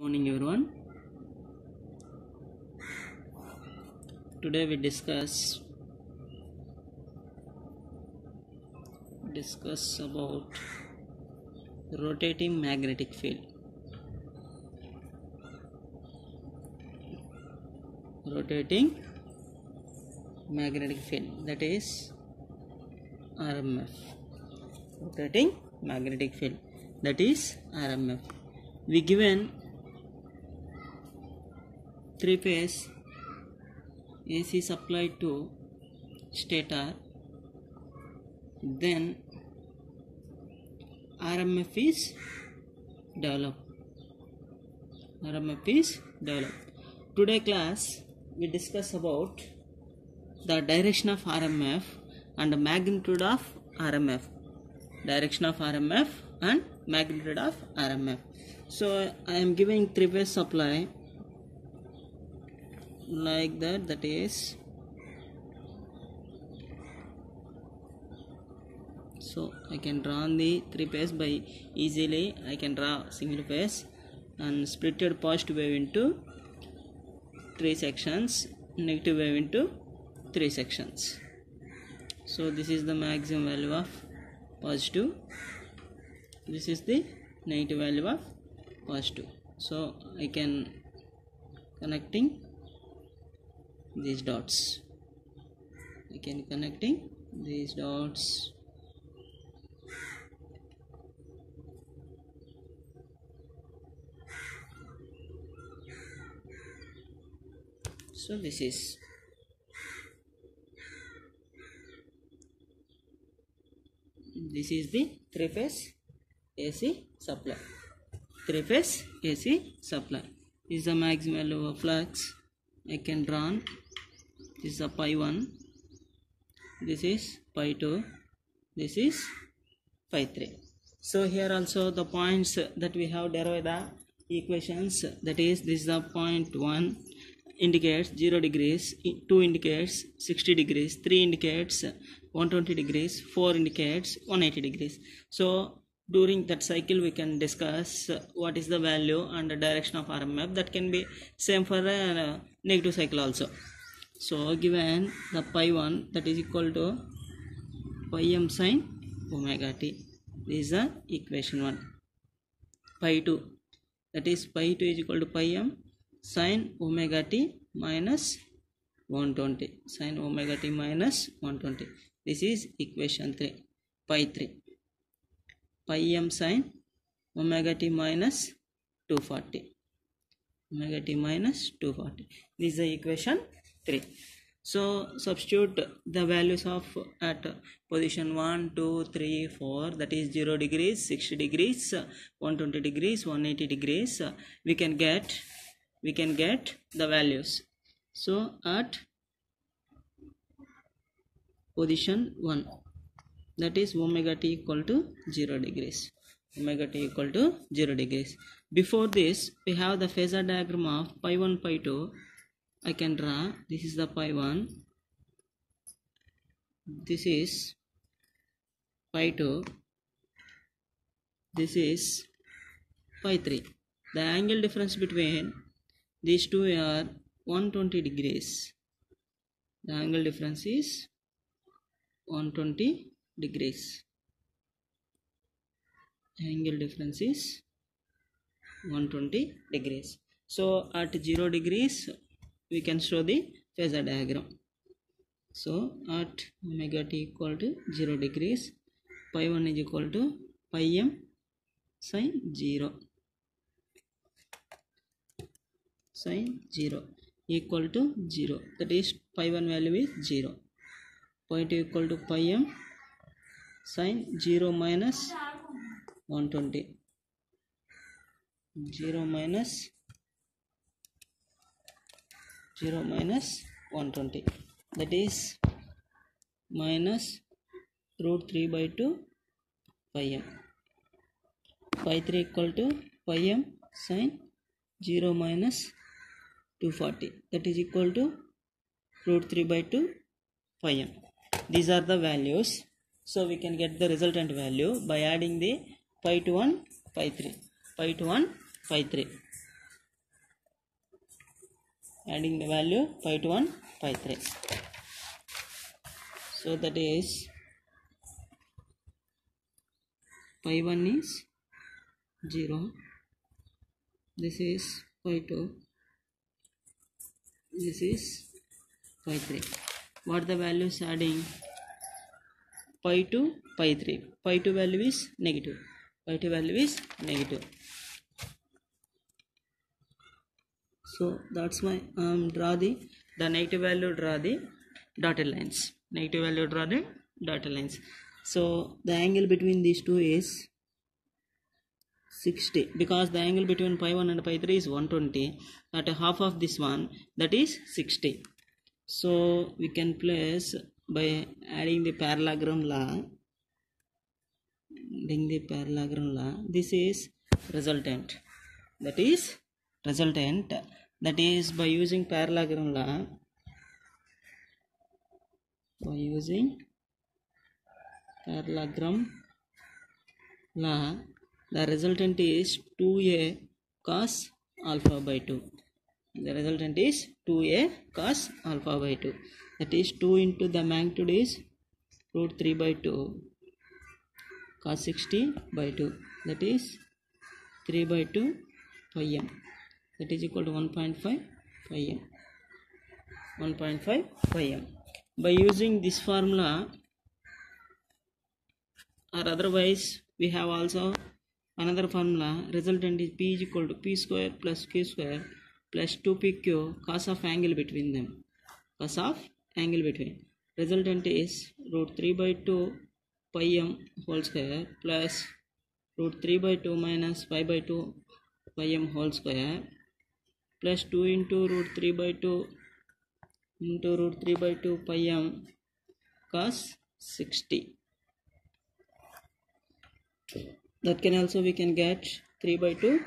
Morning everyone. Today we discuss about rotating magnetic field. Rotating magnetic field, that is RMF. Rotating magnetic field, that is RMF. We given three-phase AC supplied to stator, then RMF is developed. Today class we discuss about the direction of RMF and the magnitude of RMF. Direction of RMF and magnitude of RMF. So I am giving three-phase supply like that is, so I can draw the three-phase by easily. I can draw single phase and splitted positive wave into three sections, negative wave into three sections. So this is the maximum value of positive, this is the negative value of positive. So I can connecting these dots. So this is the three-phase AC supply. Three-phase AC supply is the maximum value of flux. I can draw. This is a pi 1, this is pi 2, this is pi 3. So here also the points that we have derived the equations, that is this is the point 1 indicates 0 degrees, 2 indicates 60 degrees, 3 indicates 120 degrees, 4 indicates 180 degrees. So during that cycle we can discuss what is the value and the direction of RMF. That can be same for a negative cycle also. So given the pi 1, that is equal to pi m sin omega t. This is the equation 1. Pi 2, that is pi 2 is equal to pi m sin omega t minus 120. Sin omega t minus 120. This is equation 3. Pi 3, pi m sin omega t minus 240. Omega t minus 240. This is the equation 3. So substitute the values of at position 1, 2, 3, 4, that is 0 degrees, 60 degrees, 120 degrees, 180 degrees. We can get the values. So at position 1, that is omega t equal to 0 degrees. Omega t equal to 0 degrees. Before this we have the phasor diagram of pi 1, pi 2. I can draw. This is the pi 1, this is pi 2, this is pi 3. The angle difference between these two are 120 degrees. The angle difference is 120 degrees. Angle difference is 120 degrees. So at 0 degrees we can show the phasor diagram. So at omega t equal to 0 degrees, pi 1 is equal to pi m sin 0. Sin 0 equal to 0. That is pi 1 value is 0. Pi 2 equal to pi m sin 0 minus 120. 0 minus 120, that is minus root 3 by 2 pi m. Pi 3 equal to pi m sin 0 minus 240, that is equal to root 3 by 2 pi m. These are the values. So we can get the resultant value by adding the pi to 1, pi 3, pi to 1, pi 3. adding the value pi to 1 pi 3. So that is pi 1 is 0, this is pi 2, this is pi 3. What the values adding? Pi to pi 3. Pi 2 value is negative. Pi 2 value is negative. So that's why draw the negative value, draw the dotted lines. Negative value, draw the dotted lines. So the angle between these two is 60, because the angle between pi 1 and pi 3 is 120. At half of this one, that is 60. So we can place by adding the parallelogram law. This is resultant. That is resultant. That is by using parallelogram law. By using parallelogram law, the resultant is 2a cos alpha by 2. The resultant is 2a cos alpha by 2. That is 2 into the magnitude is root 3 by 2 cos 60 by 2. That is 3 by 2 pi m. That is equal to 1.5 pi m. 1.5 pi m. By using this formula, or otherwise we have also another formula, resultant is p is equal to p square plus q square plus 2pq cos of angle between them. Cos of angle between. Resultant is root 3 by 2 pi m whole square plus root 3 by 2 minus 5 by 2 pi m whole square plus 2 into root 3 by 2 into root 3 by 2 pi m cos 60. That can also we can get 3 by 2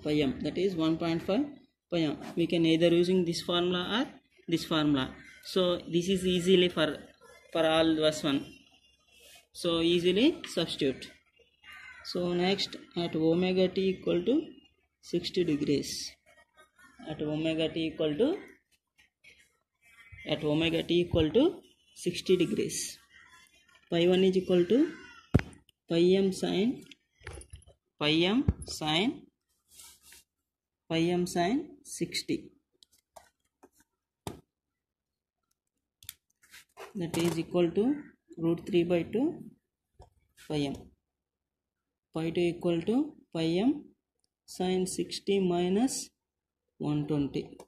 pi m, that is 1.5 pi m. We can either using this formula or this formula. So this is easily for all this one. So easily substitute. So next, at omega t equal to 60 degrees. At omega t equal to 60 degrees. Pi 1 is equal to pi m sin 60. That is equal to root 3 by 2 pi m. Pi 2 equal to pi m sin 60 minus 120.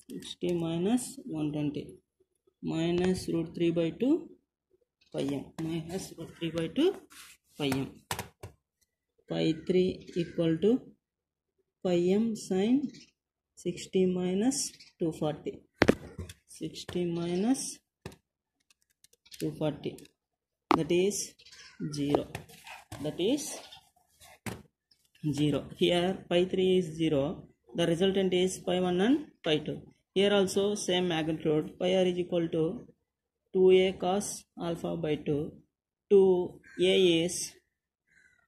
60 minus 120 minus root 3 by 2 pi m. Minus root 3 by 2 pi m. Pi 3 equal to pi m sin 60 minus 240. 60 minus 240. That is 0. That is 0. Here pi 3 is 0. The resultant is pi 1 and pi 2. Here also same magnitude. Pi r is equal to 2a cos alpha by 2. 2a is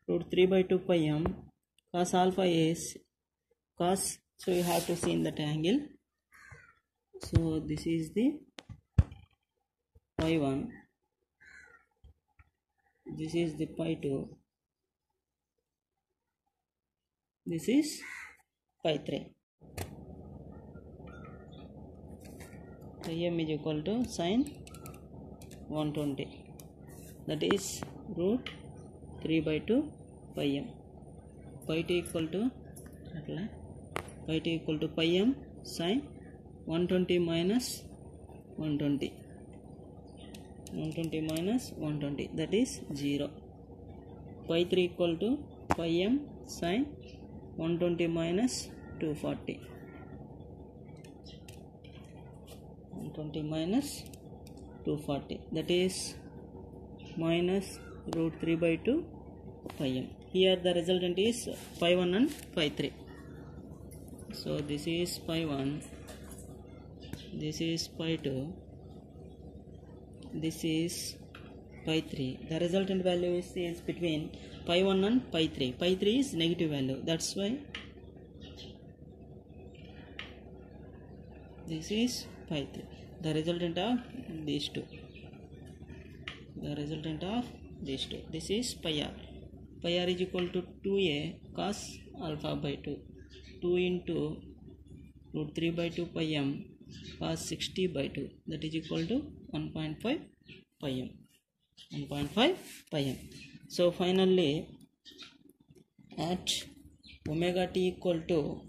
root 3 by 2 pi m. Cos alpha is cos. So you have to see in that angle. So this is the pi 1. This is the pi 2. This is pi 3. Pi m is equal to sin 120. That is root 3 by 2 pi m. Pi 2 equal to pi m sin 120 minus 120. 120 minus 120. That is 0. Pi 3 equal to pi m sin 120 minus 240. 120 minus 240. That is minus root 3 by 2 pi m. Here the resultant is pi 1 and pi 3. So this is pi 1. This is pi 2. This is pi 3. The resultant value is between pi 1 and pi 3. Pi 3 is negative value. That's why This is pi 3. The resultant of these two. This is pi r. Pi r is equal to 2a cos alpha by 2. 2 into root 3 by 2 pi m cos 60 by 2. That is equal to 1.5 pi m. 1.5 pi m. So finally, at omega t equal to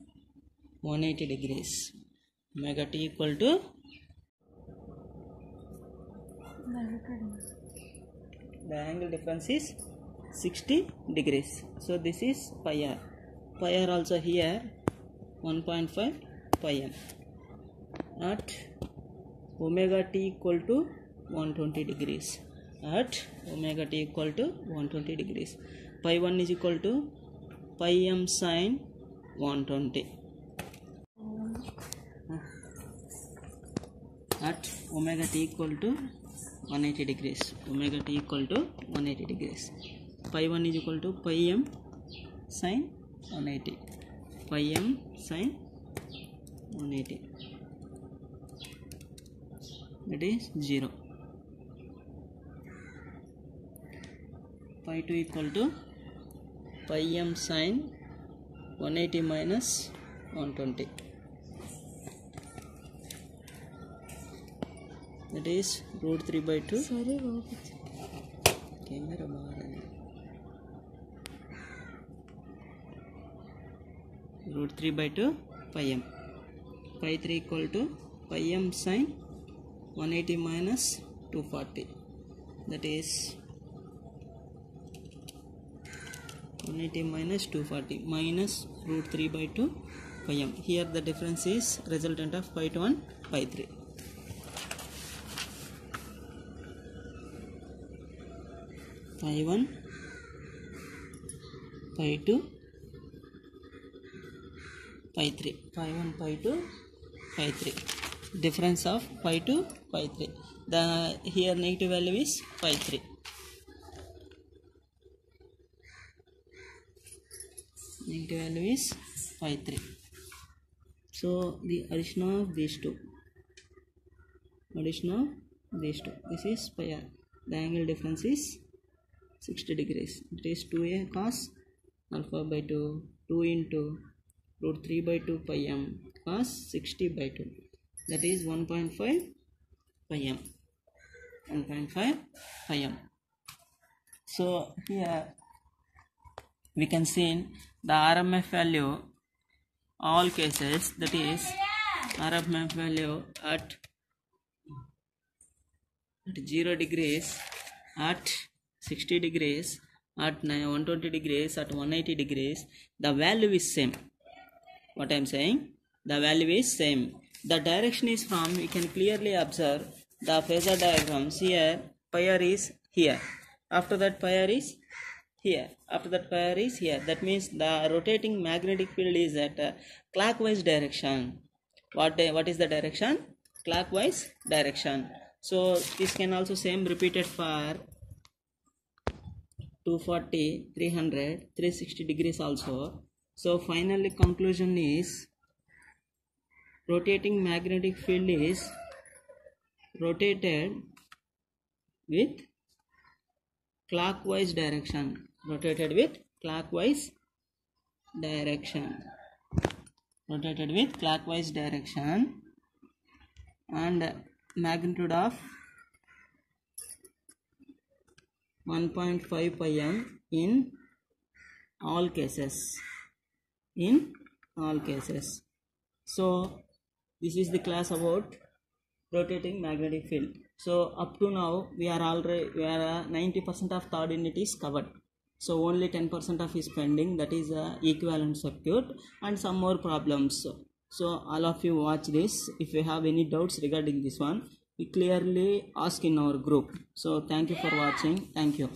180 degrees. Omega t equal to the angle difference is 60 degrees. So this is pi r. Pi r also here 1.5 pi m. At omega t equal to 120 degrees. At omega t equal to 120 degrees. Pi 1 is equal to pi m sin 120. At omega t equal to 180 degrees. Omega t equal to 180 degrees. Pi 1 is equal to pi m sin 180. Pi m sin 180. That is 0. Pi 2 equal to pi m sin 180 minus 120. That is root 3 by 2. Sorry, camera root 3 by 2 pi m. Pi 3 equal to pi m sin 180 minus 240. That is 180 minus 240 minus root 3 by 2 pi m. Here the difference is resultant of pi 2 and pi 3. Pi 1, pi 2, pi 3. Pi 1, pi 2, pi 3. Difference of pi 2, pi 3. The here negative value is pi 3. Negative value is pi 3. So the addition of these two. This is pi r. The angle difference is 60 degrees. It is 2a cos alpha by 2, 2 into root 3 by 2 pi m cos 60 by 2. That is 1.5 pi m. 1.5 pi m. So here we can see the RMF value all cases, that is RMF value at 0 degrees, at 60 degrees, at 120 degrees, at 180 degrees, the value is same. What I am saying, the value is same. The direction is from, you can clearly observe the phasor diagrams. Here pi r is here, after that pi r is here, after that pi r is here. That means the rotating magnetic field is at clockwise direction. What is the direction? Clockwise direction. So this can also same repeated for 240, 300, 360 degrees also. So finally conclusion is rotating magnetic field is rotated with clockwise direction. Rotated with clockwise direction. Rotated with clockwise direction, and magnitude of 1.5 pi m in all cases. So this is the class about rotating magnetic field. So up to now we are 90% of third unit is covered. So only 10% of is pending, that is equivalent circuit and some more problems. So all of you watch this. If you have any doubts regarding this one, we clearly ask in our group. So thank you for watching. Thank you.